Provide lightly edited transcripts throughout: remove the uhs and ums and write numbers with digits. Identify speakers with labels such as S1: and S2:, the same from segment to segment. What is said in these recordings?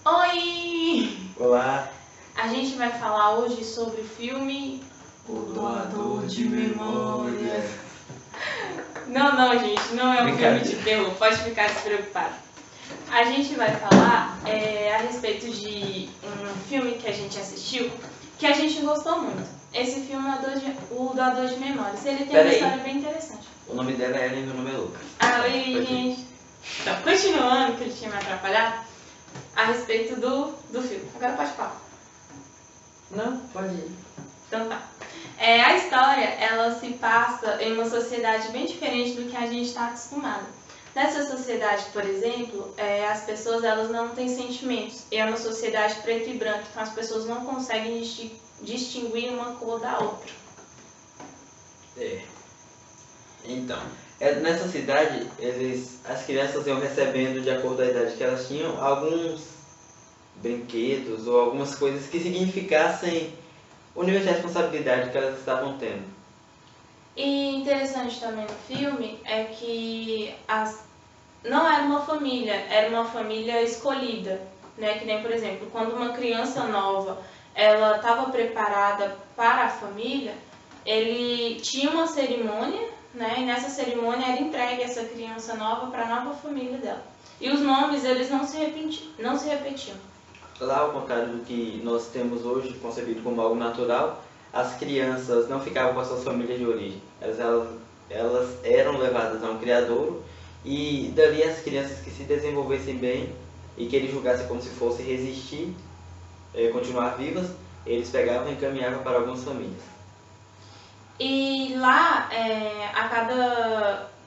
S1: Oi!
S2: Olá!
S1: A gente vai falar hoje sobre o filme
S2: O Doador de Memórias.
S1: Não, gente, não é um filme de terror, pode ficar despreocupado. A gente vai falar a respeito de um filme que a gente assistiu, que a gente gostou muito. Esse filme é o Doador de Memórias. Ele tem uma história bem interessante.
S2: O nome dela é Ellen e meu nome é Lucas.
S1: Oi, gente! Então, continuando, que ele tinha me atrapalhado, a respeito do filme. Agora pode falar.
S2: Não, pode ir.
S1: Então tá. A história, ela se passa em uma sociedade bem diferente do que a gente está acostumado. Nessa sociedade, por exemplo, as pessoas elas não têm sentimentos. É uma sociedade preto e branco, então as pessoas não conseguem distinguir uma cor da outra.
S2: Então, nessa cidade, as crianças iam recebendo, de acordo com a idade que elas tinham, alguns brinquedos ou algumas coisas que significassem o nível de responsabilidade que elas estavam tendo.
S1: E interessante também no filme é que não era uma família, era uma família escolhida, né? Que nem, por exemplo, quando uma criança nova ela estava preparada para a família, ele tinha uma cerimônia, né? E nessa cerimônia era entregue essa criança nova para a nova família dela. E os nomes eles não se repetiam.
S2: Lá, ao contrário do que nós temos hoje, concebido como algo natural, as crianças não ficavam com as suas famílias de origem. Elas eram levadas a um criadouro e dali as crianças que se desenvolvessem bem e que ele julgasse como se fosse resistir, continuar vivas, eles pegavam e encaminhavam para algumas famílias.
S1: E lá,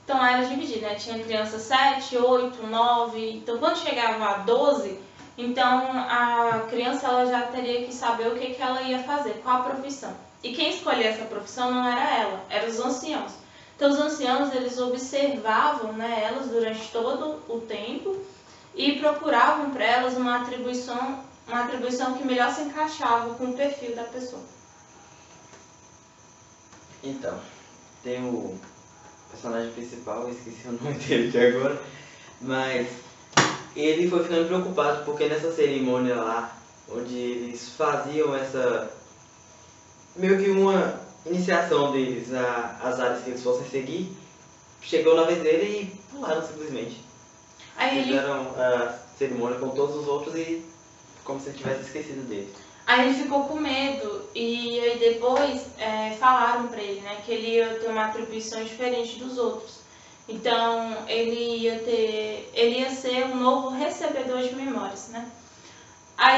S1: Então era dividido, né? Tinha criança 7, 8, 9. Então quando chegava a 12, então a criança ela já teria que saber o que ela ia fazer, qual a profissão. E quem escolhia essa profissão não era ela, eram os anciãos. Então os anciãos eles observavam, né, elas durante todo o tempo e procuravam para elas uma atribuição que melhor se encaixava com o perfil da pessoa.
S2: Então, tem o personagem principal, eu esqueci o nome dele aqui agora, mas ele foi ficando preocupado porque nessa cerimônia lá, onde eles faziam meio que uma iniciação deles às áreas que eles fossem seguir, chegou na vez dele e pularam simplesmente. Fizeram a cerimônia com todos os outros e como se tivesse esquecido dele.
S1: Aí ele ficou com medo e aí depois falaram pra ele, né, que ele ia ter uma atribuição diferente dos outros. Então ele ia ser um novo recebedor de memórias, né?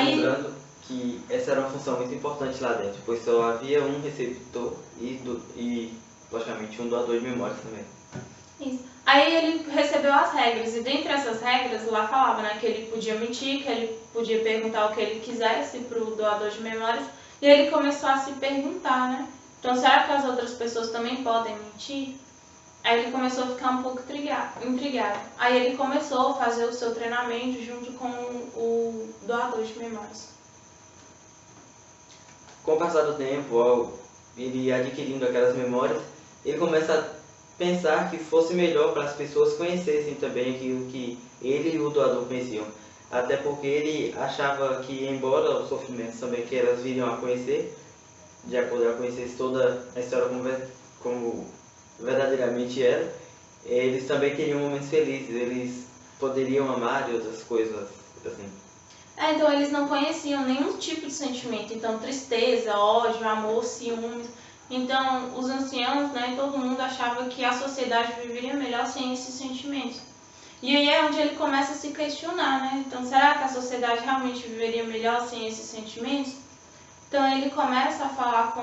S2: Lembrando que essa era uma função muito importante lá dentro, pois só havia um receptor e logicamente um doador de memórias também.
S1: Isso. Aí ele recebeu as regras, e dentre essas regras lá falava, né, que ele podia mentir, que ele podia perguntar o que ele quisesse para o doador de memórias, e ele começou a se perguntar, né, então será que as outras pessoas também podem mentir? Aí ele começou a ficar um pouco intrigado. Aí ele começou a fazer o seu treinamento junto com o doador de memórias.
S2: Com o passar do tempo, ao ele adquirindo aquelas memórias, ele começa a pensar que fosse melhor para as pessoas conhecessem também aquilo que ele e o doador conheciam. Até porque ele achava que, embora os sofrimentos também que elas viriam a conhecer, de acordo com conhecesse toda a história como verdadeiramente era, eles também teriam momentos felizes, eles poderiam amar e outras coisas assim.
S1: Então eles não conheciam nenhum tipo de sentimento, então tristeza, ódio, amor, ciúmes. Então os anciãos, né, todo mundo achava que a sociedade viveria melhor sem esses sentimentos. E aí é onde ele começa a se questionar, né? Então será que a sociedade realmente viveria melhor sem esses sentimentos? Então ele começa a falar com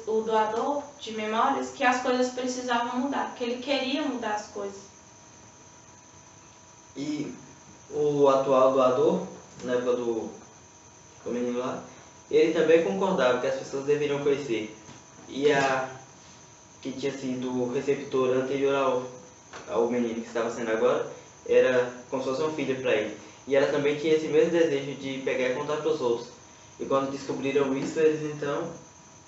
S1: o doador de memórias que as coisas precisavam mudar, que ele queria mudar as coisas.
S2: E o atual doador, na época do menino lá, ele também concordava que as pessoas deveriam conhecer. E a que tinha sido receptora anterior ao menino que estava sendo agora, era como se fosse uma filha para ele. E ela também tinha esse mesmo desejo de pegar e contar para os outros. E quando descobriram isso, eles então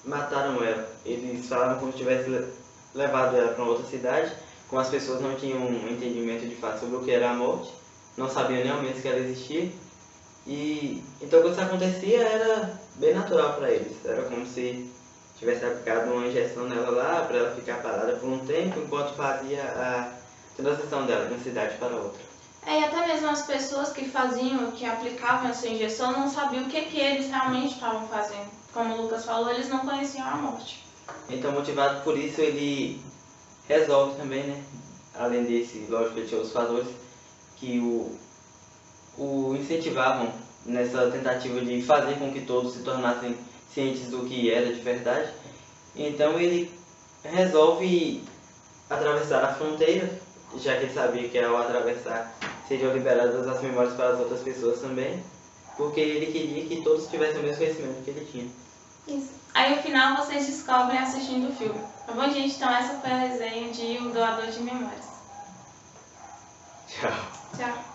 S2: mataram ela. Eles falaram como se tivesse levado ela para outra cidade, como as pessoas não tinham um entendimento de fato sobre o que era a morte, não sabiam nem ao menos que ela existia, E então quando isso acontecia era bem natural para eles. Era como se tivesse aplicado uma injeção nela lá para ela ficar parada por um tempo enquanto fazia a transição dela de uma cidade para outra.
S1: E até mesmo as pessoas que faziam, que aplicavam essa injeção, não sabiam o que eles realmente estavam fazendo. Como o Lucas falou, eles não conheciam a morte.
S2: Então, motivado por isso, ele resolve também, né? Além desse, lógico, ele tinha outros fatores que o incentivavam nessa tentativa de fazer com que todos se tornassem cientes do que era de verdade. Então ele resolve atravessar a fronteira, já que ele sabia que ao atravessar seriam liberadas as memórias para as outras pessoas também, porque ele queria que todos tivessem o mesmo conhecimento que ele tinha.
S1: Isso. Aí no final vocês descobrem assistindo o filme. Tá bom, gente? Então essa foi a resenha de O Doador de Memórias.
S2: Tchau.
S1: Tchau.